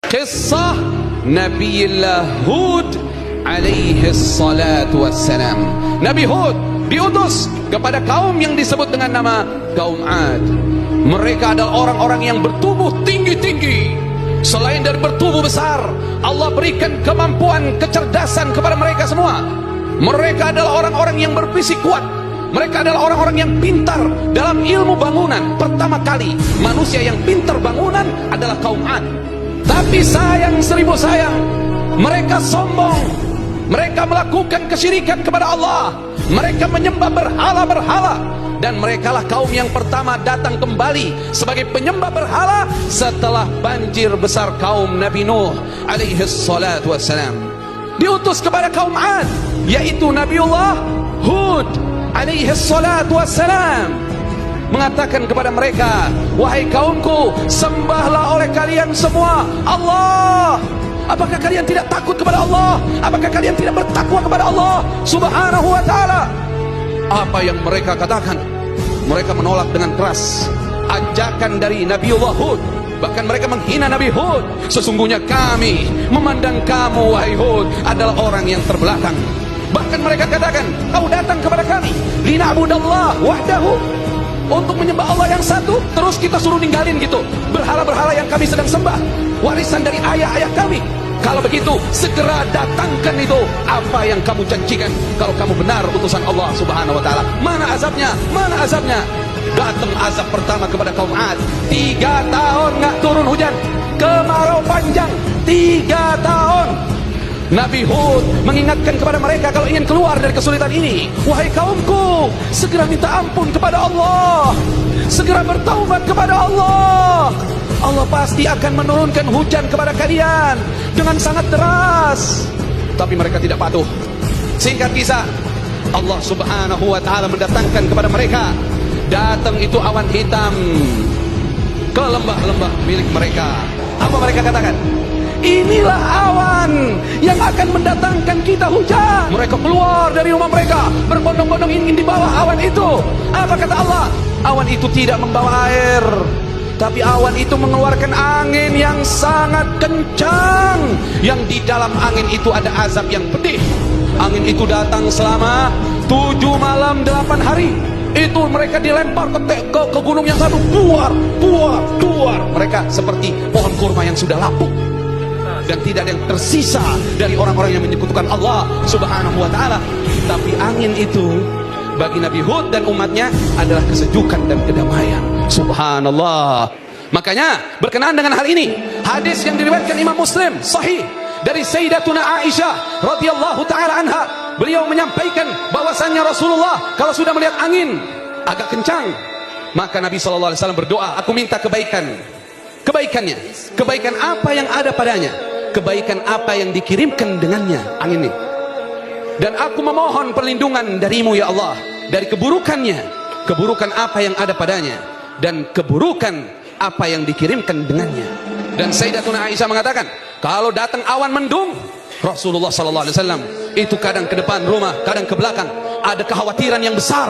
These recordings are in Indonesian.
Kisah Nabiullah Hud alaihi salatu wassalam. Nabi Hud diutus kepada kaum yang disebut dengan nama kaum Ad. Mereka adalah orang-orang yang bertubuh tinggi-tinggi. Selain dari bertubuh besar, Allah berikan kemampuan, kecerdasan kepada mereka semua. Mereka adalah orang-orang yang berfisik kuat. Mereka adalah orang-orang yang pintar dalam ilmu bangunan. Pertama kali manusia yang pintar bangunan adalah kaum Ad. Tapi sayang seribu sayang, mereka sombong. Mereka melakukan kesyirikan kepada Allah. Mereka menyembah berhala-berhala. Dan merekalah kaum yang pertama datang kembali sebagai penyembah berhala setelah banjir besar kaum Nabi Nuh alaihi salatu wassalam. Diutus kepada kaum Ad, yaitu Nabiullah Hud alaihi salatu wassalam, mengatakan kepada mereka, wahai kaumku, sembahlah oleh kalian semua Allah. Apakah kalian tidak takut kepada Allah? Apakah kalian tidak bertakwa kepada Allah subhanahu wa ta'ala? Apa yang mereka katakan? Mereka menolak dengan keras ajakan dari Nabiullah Hud. Bahkan mereka menghina Nabi Hud. Sesungguhnya kami memandang kamu, wahai Hud, adalah orang yang terbelakang. Bahkan mereka katakan, kau datang kepada kami lina'budallah wahdahu, untuk menyembah Allah yang satu, terus kita suruh ninggalin gitu berhala-berhala yang kami sedang sembah, warisan dari ayah-ayah kami. Kalau begitu, segera datangkan itu apa yang kamu janjikan. Kalau kamu benar utusan Allah subhanahu wa ta'ala, mana azabnya? Mana azabnya? Datang azab pertama kepada kaum Ad. 3 tahun nggak turun hujan, kemarau panjang 3 tahun. Nabi Hud mengingatkan kepada mereka, kalau ingin keluar dari kesulitan ini, wahai kaumku, segera minta ampun kepada Allah, segera bertaubat kepada Allah. Allah pasti akan menurunkan hujan kepada kalian dengan sangat deras. Tapi mereka tidak patuh. Singkat kisah, Allah subhanahu wa ta'ala mendatangkan kepada mereka, datang itu awan hitam ke lembah-lembah milik mereka. Apa mereka katakan? Inilah awan yang akan mendatangkan kita hujan. Mereka keluar dari rumah mereka, berbondong-bondong ingin di bawah awan itu. Apa kata Allah? Awan itu tidak membawa air, tapi awan itu mengeluarkan angin yang sangat kencang. Yang di dalam angin itu ada azab yang pedih. Angin itu datang selama 7 malam 8 hari. Itu mereka dilempar ke gunung yang satu, buar. Mereka seperti pohon kurma yang sudah lapuk. Dan tidak ada yang tersisa dari orang-orang yang menyekutukan Allah subhanahu wa ta'ala. Tapi angin itu bagi Nabi Hud dan umatnya adalah kesejukan dan kedamaian. Subhanallah. Makanya berkenaan dengan hal ini, hadis yang diriwayatkan Imam Muslim sahih dari Sayyidatuna Aisyah radhiyallahu taala anha, beliau menyampaikan bahwasannya Rasulullah kalau sudah melihat angin agak kencang, maka Nabi sallallahu alaihi wasallam berdoa, aku minta kebaikannya. Kebaikan apa yang ada padanya? Kebaikan apa yang dikirimkan dengannya angin ini. Dan aku memohon perlindungan darimu ya Allah dari keburukannya, keburukan apa yang ada padanya dan keburukan apa yang dikirimkan dengannya. Dan Sayyidatuna Aisyah mengatakan, kalau datang awan mendung, Rasulullah sallallahu alaihi wasallam itu kadang ke depan rumah, kadang ke belakang, ada kekhawatiran yang besar.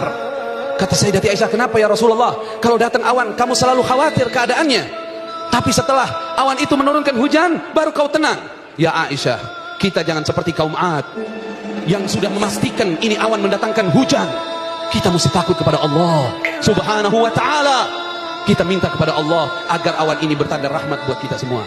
Kata Sayyidati Aisyah, kenapa ya Rasulullah? Kalau datang awan kamu selalu khawatir keadaannya, tapi setelah awan itu menurunkan hujan baru kau tenang. Ya Aisyah, kita jangan seperti kaum Ad yang sudah memastikan ini awan mendatangkan hujan. Kita mesti takut kepada Allah subhanahu wa ta'ala. Kita minta kepada Allah agar awan ini bertanda rahmat buat kita semua.